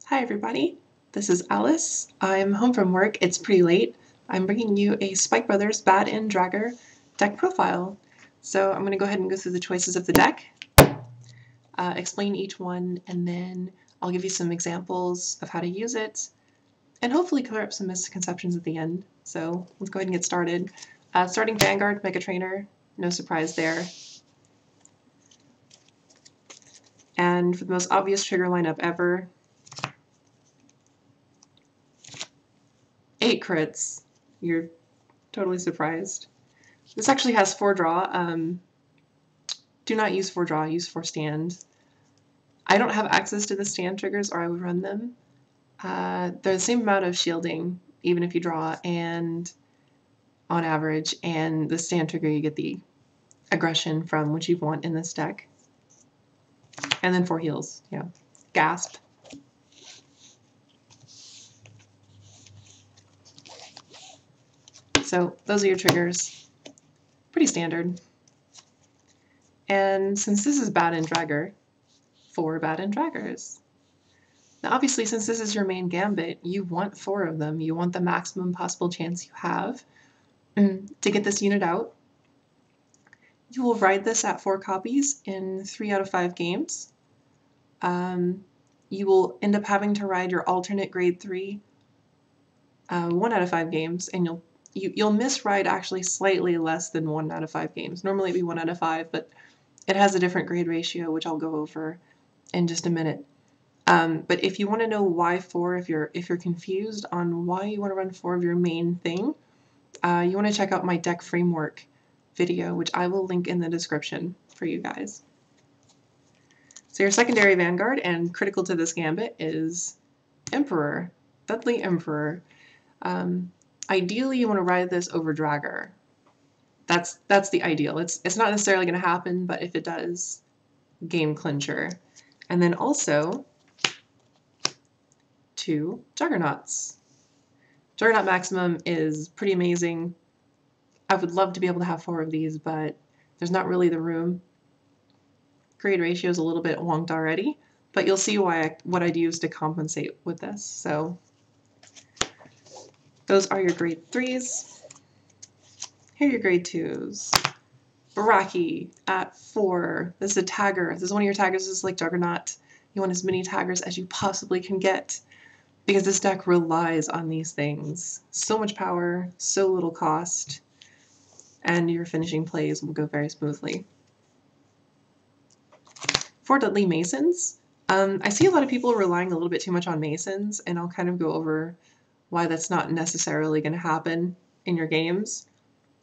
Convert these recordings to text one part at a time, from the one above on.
Hi everybody, this is Alice. I'm home from work, it's pretty late. I'm bringing you a Spike Brothers Bad and Dragger deck profile. So I'm going to go ahead and go through the choices of the deck, explain each one, and then I'll give you some examples of how to use it, and hopefully clear up some misconceptions at the end. So let's go ahead and get started. Starting Vanguard, Mecha Trainer, no surprise there. And for the most obvious trigger lineup ever, 8 crits. You're totally surprised. This actually has 4 draw. Do not use 4 draw, use 4 stand. I don't have access to the stand triggers or I would run them. They're the same amount of shielding, even if you draw, and on average, and the stand trigger you get the aggression from, which you want in this deck. And then 4 heals, yeah. Gasp. So those are your triggers. Pretty standard. And since this is Bad and Dragger, 4 Bad and Draggers. Now obviously, since this is your main gambit, you want 4 of them. You want the maximum possible chance you have to get this unit out. You will ride this at 4 copies in 3 out of 5 games. You will end up having to ride your alternate grade 3 1 out of 5 games, and you'll misride actually slightly less than 1 out of 5 games. Normally it'd be 1 out of 5, but it has a different grade ratio, which I'll go over in just a minute. But if you want to know why 4, if you're confused on why you want to run 4 of your main thing, you want to check out my deck framework video, which I will link in the description for you guys. So your secondary Vanguard, and critical to this gambit, is Emperor, Dudley Emperor. Ideally, you want to ride this over Dragger. That's the ideal. It's not necessarily going to happen, but if it does, game clincher. And then also 2 Juggernauts. Juggernaut maximum is pretty amazing. I would love to be able to have 4 of these, but there's not really the room. Grade ratio is a little bit wonked already, but you'll see what I'd use to compensate with this. So those are your grade 3s. Here are your grade 2s. Baraki at 4. This is a tagger. This is one of your taggers. This is like Juggernaut. You want as many taggers as you possibly can get, because this deck relies on these things. So much power, so little cost, and your finishing plays will go very smoothly. 4 Dudley Masons. I see a lot of people relying a little bit too much on Masons, and I'll kind of go over why that's not necessarily going to happen in your games.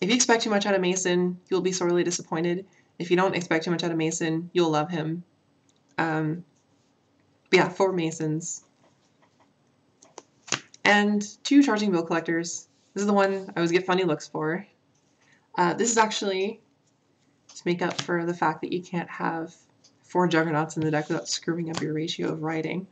If you expect too much out of Mason, you'll be sorely disappointed. If you don't expect too much out of Mason, you'll love him. But yeah, 4 Masons. And 2 Charging Bill Collectors. This is the one I always get funny looks for. This is actually to make up for the fact that you can't have 4 Juggernauts in the deck without screwing up your ratio of riding.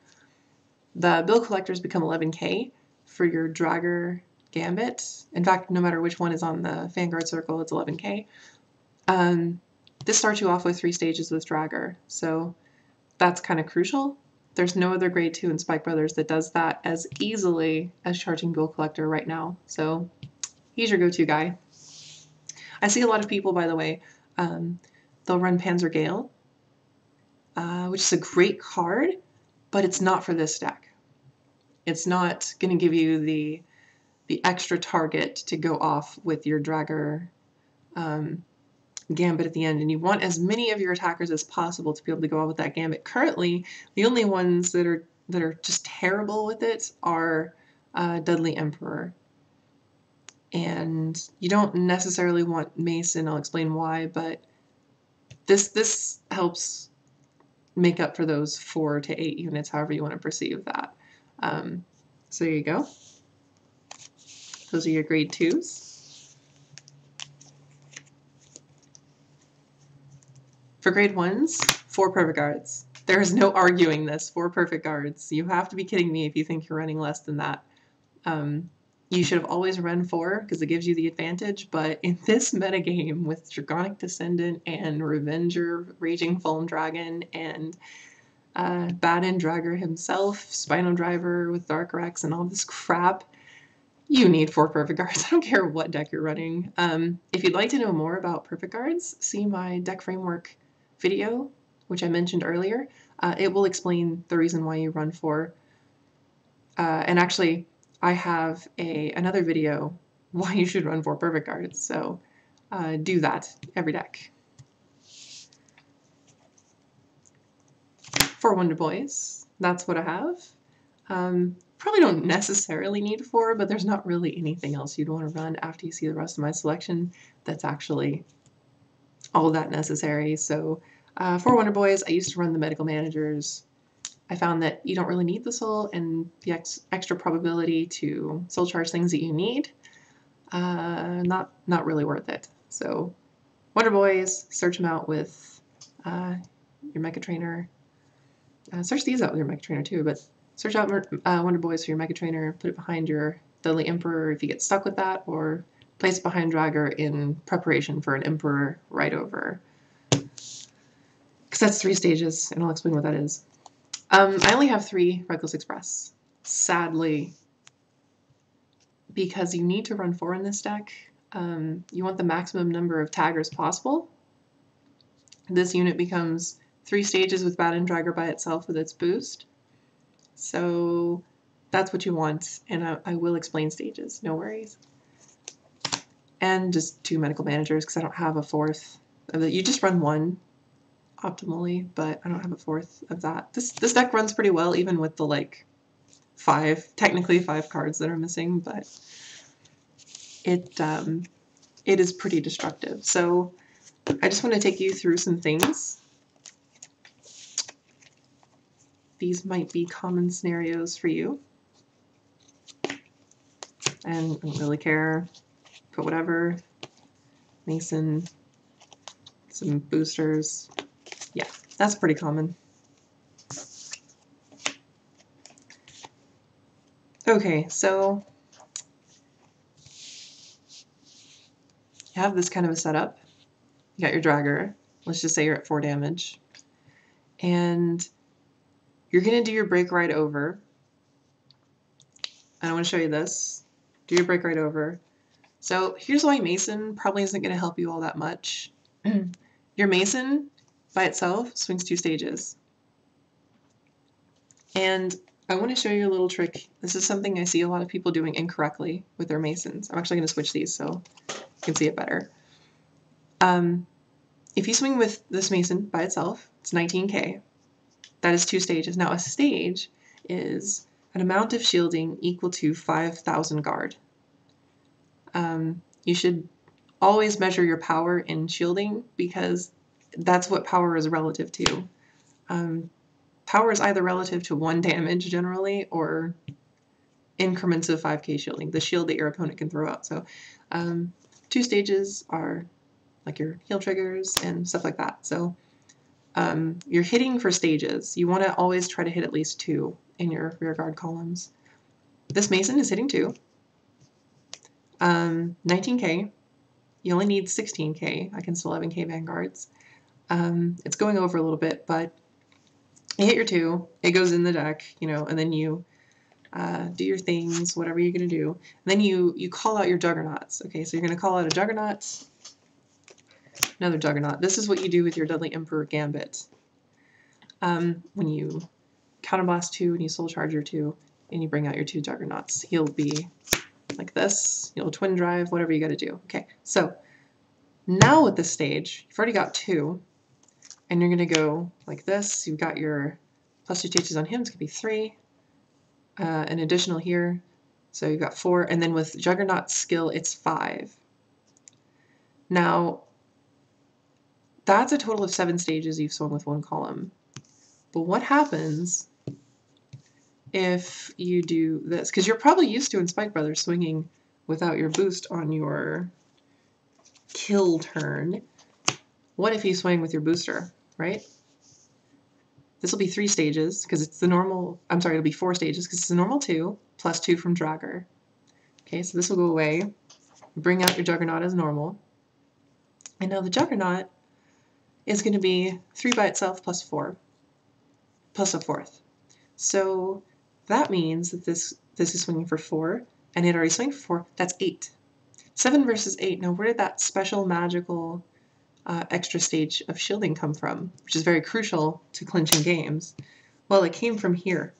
The Bill Collectors become 11k for your Dragger Gambit. In fact, no matter which one is on the Vanguard circle, it's 11k. This starts you off with 3 stages with Dragger, so that's kind of crucial. There's no other grade 2 in Spike Brothers that does that as easily as Charging Bill Collector right now, so he's your go-to guy. I see a lot of people, by the way, they'll run Panzer Gale, which is a great card, but it's not for this deck. It's not going to give you the extra target to go off with your Dragger Gambit at the end, and you want as many of your attackers as possible to be able to go out with that Gambit. Currently, the only ones that are just terrible with it are Dudley Emperor. And you don't necessarily want Mason, I'll explain why, but this helps make up for those 4 to 8 units, however you want to perceive that. So there you go. Those are your grade 2s. For grade 1s, 4 perfect guards. There is no arguing this. 4 perfect guards. You have to be kidding me if you think you're running less than that. You should have always run 4 because it gives you the advantage, but in this metagame with Dragonic Descendant and Revenger, Raging Foam Dragon, and Baden Dragger himself, Spino Driver with Dark Rex and all this crap, you need 4 Perfect Guards. I don't care what deck you're running. If you'd like to know more about Perfect Guards, see my deck framework video, which I mentioned earlier. It will explain the reason why you run 4. And actually, I have another video why you should run 4 Perfect Guards, so do that every deck. 4 Wonder Boys, that's what I have. Probably don't necessarily need 4, but there's not really anything else you'd want to run after you see the rest of my selection that's actually all that necessary. So 4 Wonder Boys, I used to run the Medical Managers. I found that you don't really need the soul and the extra probability to soul charge things that you need. Not really worth it. So Wonder Boys, search them out with your Mecha Trainer. Search these out with your Mecha Trainer too, but search out Wonder Boys for your Mecha Trainer, put it behind your Deadly Emperor if you get stuck with that, or place it behind Dragger in preparation for an Emperor right over. Because that's 3 stages, and I'll explain what that is. I only have 3 Reckless Express, sadly, because you need to run 4 in this deck. You want the maximum number of taggers possible. This unit becomes 3 stages with Baden Dragger by itself with its boost. So that's what you want, and I will explain stages, no worries. And just 2 Medical Managers, because I don't have a 4th. You just run 1 optimally, but I don't have a 4th of that. This deck runs pretty well, even with the like technically 5 cards that are missing, but it is pretty destructive. So I just want to take you through some things. These might be common scenarios for you. And I don't really care. Put whatever. Mason. Some boosters. Yeah, that's pretty common. Okay, so you have this kind of a setup. You got your Dragger. Let's just say you're at 4 damage. And you're going to do your break right over. And I want to show you this. Do your break right over. So here's why Mason probably isn't going to help you all that much. Your Mason by itself swings 2 stages. And I want to show you a little trick. This is something I see a lot of people doing incorrectly with their Masons. I'm actually going to switch these so you can see it better. If you swing with this Mason by itself, it's 19k. That is 2 stages. Now a stage is an amount of shielding equal to 5,000 guard. You should always measure your power in shielding because that's what power is relative to. Power is either relative to 1 damage generally or increments of 5k shielding, the shield that your opponent can throw out. So 2 stages are like your heal triggers and stuff like that. So you're hitting for stages. You want to always try to hit at least 2 in your rear guard columns. This Mason is hitting 2. 19k. You only need 16k against 11k Vanguards. It's going over a little bit, but you hit your 2. It goes in the deck, you know, and then you do your things, whatever you're going to do. And then you call out your Juggernauts. Okay, so you're going to call out a Juggernaut. Another Juggernaut. This is what you do with your Deadly Emperor Gambit. When you counterblast 2 and you soul charge your 2 and you bring out your 2 Juggernauts, he'll be like this. You'll twin drive, whatever you got to do. Okay, so now with this stage, you've already got 2, and you're going to go like this. You've got your +2 changes on him. It's going to be 3. An additional here, so you've got 4, and then with Juggernaut skill, it's 5. Now, that's a total of 7 stages you've swung with 1 column. But what happens if you do this? Because you're probably used to in Spike Brothers swinging without your boost on your kill turn. What if you swing with your booster, right? This will be 3 stages because it's the normal, I'm sorry, it'll be 4 stages because it's the normal 2 plus 2 from Dragger. Okay, so this will go away. Bring out your Juggernaut as normal. And now the Juggernaut is going to be 3 by itself plus 4. plus a 4th. So that means that this is swinging for 4, and it already swung for 4. That's 8. 7 versus 8. Now, where did that special magical extra stage of shielding come from, which is very crucial to clinching games? Well, it came from here.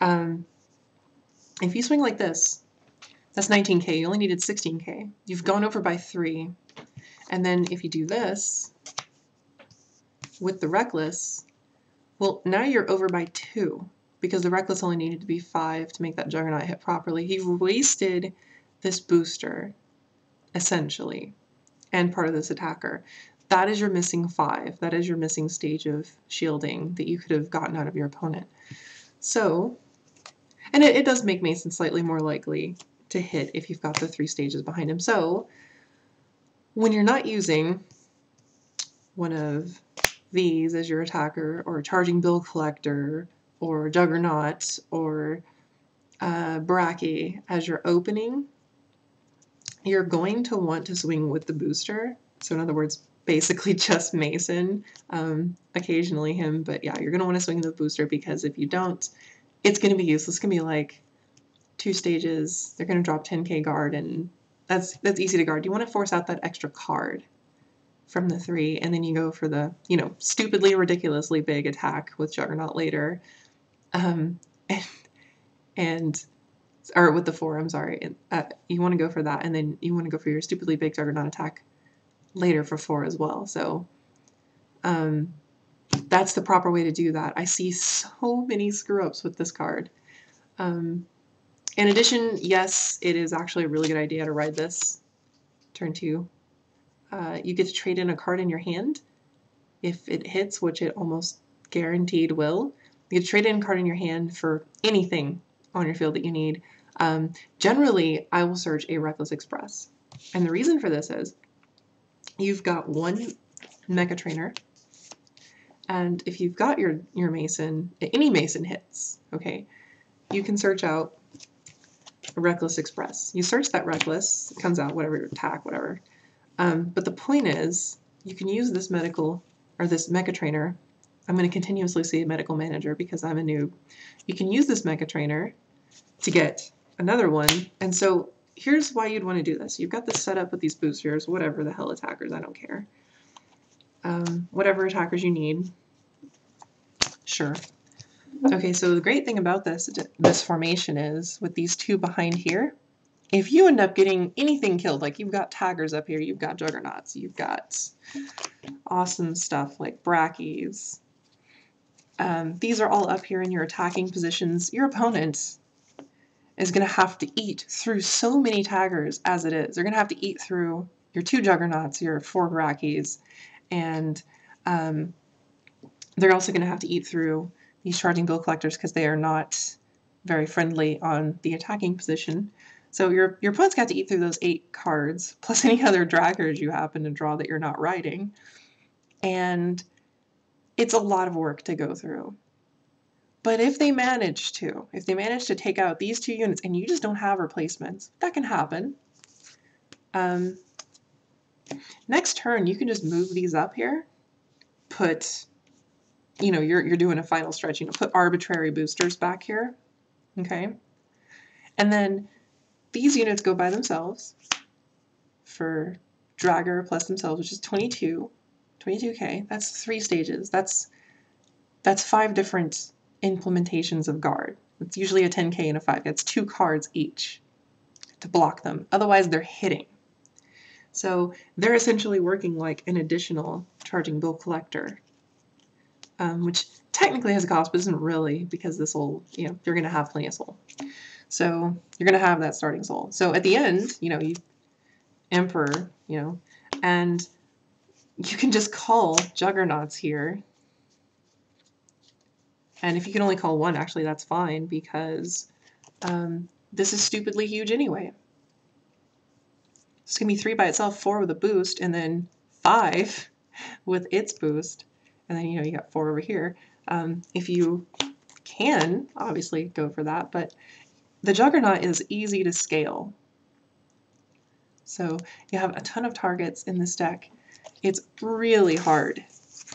If you swing like this, that's 19k. You only needed 16k. You've gone over by 3. And then if you do this with the Reckless, well, now you're over by 2 because the Reckless only needed to be 5 to make that Juggernaut hit properly. You've wasted this booster, essentially, and part of this attacker. That is your missing 5. That is your missing stage of shielding that you could have gotten out of your opponent. So, and it does make Mason slightly more likely to hit if you've got the 3 stages behind him. So, when you're not using one of these as your attacker, or Charging Bill Collector, or Juggernaut, or Bracky as your opening, you're going to want to swing with the booster. So in other words, basically just Mason, occasionally him, but yeah, you're going to want to swing the booster, because if you don't, it's going to be useless. It's going to be like 2 stages, they're going to drop 10k guard, and that's easy to guard. You want to force out that extra card from the 3, and then you go for the, you know, stupidly, ridiculously big attack with Juggernaut later, or with the 4, I'm sorry. You want to go for that, and then you want to go for your stupidly big Juggernaut attack later for 4 as well. So that's the proper way to do that. I see so many screw-ups with this card. In addition, yes, it is actually a really good idea to ride this turn 2. You get to trade in a card in your hand if it hits, which it almost guaranteed will. You get to trade in a card in your hand for anything on your field that you need. Generally, I will search a Reckless Express. And the reason for this is you've got one Mecha Trainer, and if you've got your Mason, any Mason hits, okay, you can search out a Reckless Express. You search that Reckless, it comes out, whatever your attack, whatever. But the point is, you can use this this Mecha Trainer. I'm going to continuously say Medical Manager because I'm a noob. You can use this Mecha Trainer to get another one. And so here's why you'd want to do this. You've got this set up with these boosters, whatever the hell attackers, I don't care. Whatever attackers you need. Sure. Okay, so the great thing about this formation is, with these 2 behind here, if you end up getting anything killed, like you've got Taggers up here, you've got Juggernauts, you've got awesome stuff like Brackies. These are all up here in your attacking positions. Your opponent is going to have to eat through so many Taggers as it is. They're going to have to eat through your 2 Juggernauts, your 4 Brackies, and they're also going to have to eat through these Charging Bill Collectors because they are not very friendly on the attacking position. So your opponent's got to eat through those 8 cards, plus any other draggers you happen to draw that you're not riding. And it's a lot of work to go through. But if they manage to take out these 2 units and you just don't have replacements, that can happen. Next turn, you can just move these up here, put, you know, you're doing a final stretch, you know, put arbitrary boosters back here, okay? And then these units go by themselves for dragger plus themselves, which is 22k. That's 3 stages. That's 5 different implementations of guard. It's usually a 10k and a 5. That's 2 cards each to block them. Otherwise, they're hitting. So they're essentially working like an additional Charging Bill Collector, which technically has a cost, but isn't really, because this will, you know, you're going to have plenty of soul. So you're going to have that starting soul. So at the end, you know, you Emperor, you know, and you can just call Juggernauts here. And if you can only call 1, actually, that's fine, because this is stupidly huge anyway. It's going to be 3 by itself, 4 with a boost, and then 5 with its boost. And then, you know, you got 4 over here. If you can, obviously, go for that, but the Juggernaut is easy to scale. So you have a ton of targets in this deck. It's really hard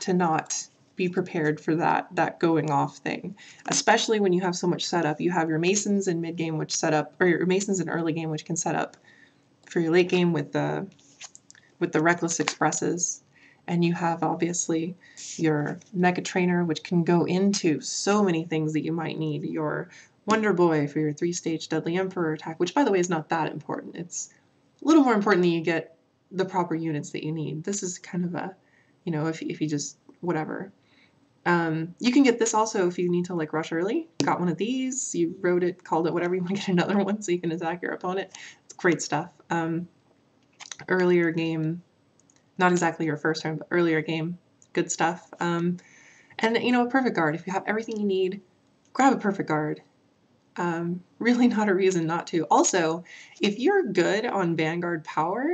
to not be prepared for that going off thing, especially when you have so much setup. You have your Masons in mid game, which set up, or your Masons in early game, which can set up for your late game with the Reckless Expresses. And you have obviously your Mecha Trainer, which can go into so many things that you might need. Your Wonder Boy for your 3-stage Deadly Emperor attack, which by the way is not that important. It's a little more important that you get the proper units that you need. This is kind of a, you know, if you just whatever. You can get this also if you need to like rush early. Got one of these, you wrote it, called it whatever, you want to get another one so you can attack your opponent. It's great stuff. Earlier game, not exactly your first turn, but earlier game, good stuff. And you know, a perfect guard. If you have everything you need, grab a perfect guard. Really not a reason not to. Also, if you're good on Vanguard power,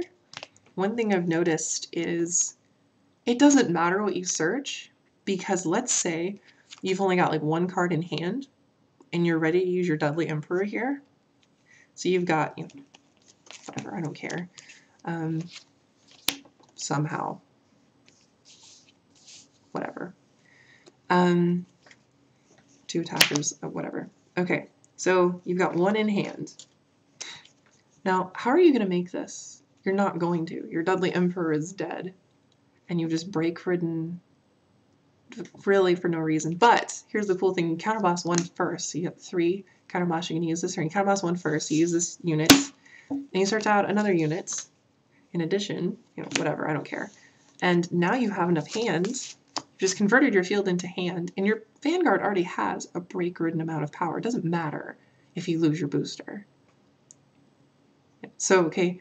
one thing I've noticed is it doesn't matter what you search, because let's say you've only got like one card in hand and you're ready to use your Deadly Emperor here. So you've got, you know, whatever, I don't care. Somehow, whatever. 2 attackers, whatever. Okay, so you've got one in hand. Now, how are you going to make this? You're not going to. Your Deadly Emperor is dead, and you've just break-ridden really for no reason. But here's the cool thing: you counterblast 1 first. So you have 3 counterblasts. You can use this, or you counterblast 1 first. You use this unit, and you search out another unit. In addition, you know, whatever, I don't care. And now you have enough hands. You've just converted your field into hand, and your Vanguard already has a break-ridden amount of power. It doesn't matter if you lose your booster. So, okay,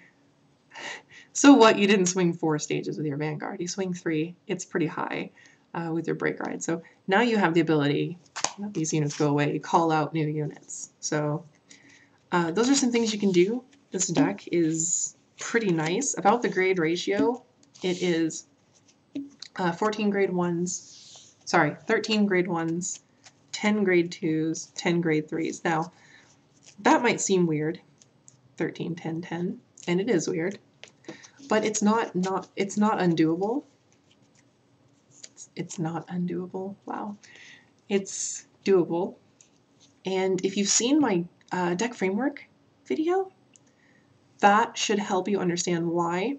so what? You didn't swing 4 stages with your Vanguard. You swing 3. It's pretty high with your break ride. So now you have the ability, you know, these units go away, you call out new units. So those are some things you can do. This deck is pretty nice. About the grade ratio, it is 14 grade 1s, sorry, 13 grade 1s, 10 grade 2s, 10 grade 3s. Now, that might seem weird, 13, 10, 10, and it is weird, but it's not undoable. It's not undoable. Wow. It's doable. And if you've seen my deck framework video, that should help you understand why.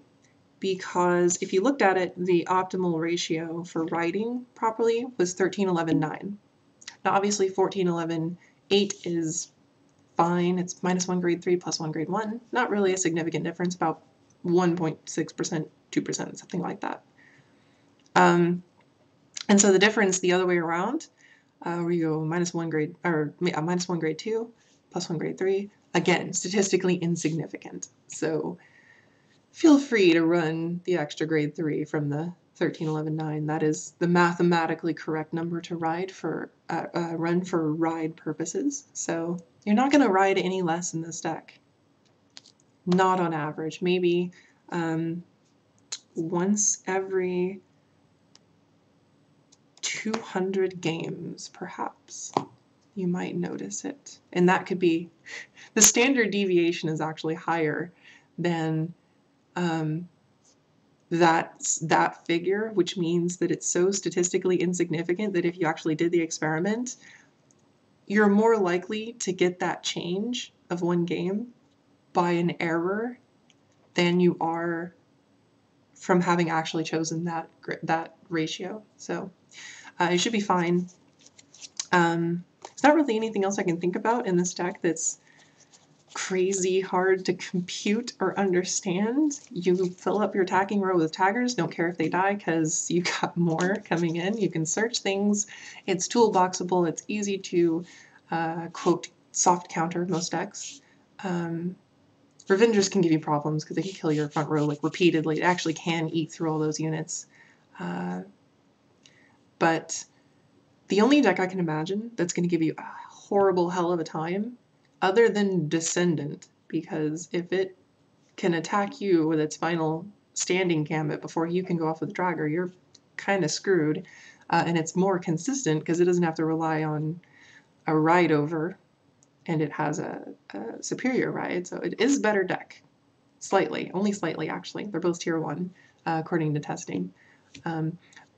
Because if you looked at it, the optimal ratio for writing properly was 13, 11, 9. Now obviously 14, 11, 8 is fine. It's -1 grade 3 plus 1 grade 1. Not really a significant difference, about 1.6%, 2%, something like that. And so the difference the other way around, where you go -1 grade, or -1 grade 2 plus 1 grade 3, again, statistically insignificant. So feel free to run the extra grade 3 from the 13, 11, 9. That is the mathematically correct number to ride for run for ride purposes. So you're not going to ride any less in this deck. Not on average. Maybe once every 200 games, perhaps, you might notice it. And that could be, the standard deviation is actually higher than that figure, which means that it's so statistically insignificant that if you actually did the experiment, you're more likely to get that change of 1 game by an error than you are from having actually chosen that ratio. So it should be fine. There's not really anything else I can think about in this deck that's crazy hard to compute or understand. You fill up your attacking row with taggers, don't care if they die because you got more coming in. You can search things. It's toolboxable. It's easy to quote soft counter most decks. Revengers can give you problems because they can kill your front row like repeatedly. It actually can eat through all those units. But the only deck I can imagine that's going to give you a horrible hell of a time, other than Descendant, because if it can attack you with its final standing gambit before you can go off with a Dragger, you're kind of screwed. And it's more consistent because it doesn't have to rely on a ride over, and it has a superior ride, so it is a better deck. Slightly, only slightly actually. They're both tier 1 according to testing.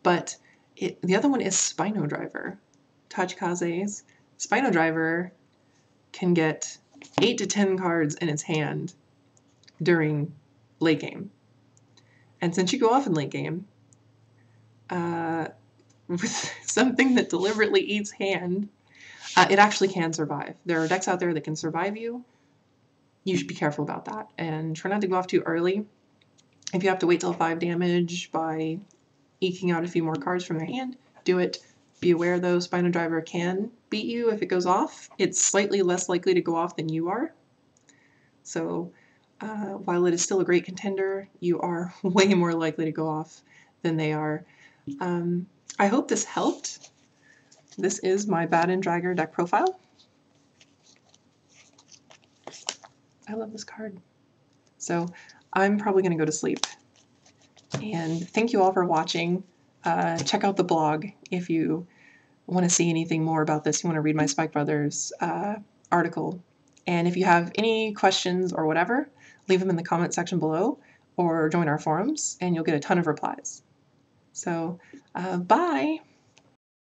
But The other one is Spino Driver. Tachikaze's Spino Driver can get 8 to 10 cards in its hand during late game. And since you go off in late game, with something that deliberately eats hand, it actually can survive. There are decks out there that can survive you. You should be careful about that and try not to go off too early. If you have to wait till 5 damage by eking out a few more cards from their hand, do it. Be aware though, Spino Driver can beat you if it goes off. It's slightly less likely to go off than you are. So while it is still a great contender, you are way more likely to go off than they are. I hope this helped. This is my Bad and Dragger deck profile. I love this card. So I'm probably going to go to sleep. And thank you all for watching. Check out the blog if you want to see anything more about this. You want to read my Spike Brothers article. And if you have any questions or whatever, leave them in the comment section below or join our forums and you'll get a ton of replies. So, bye!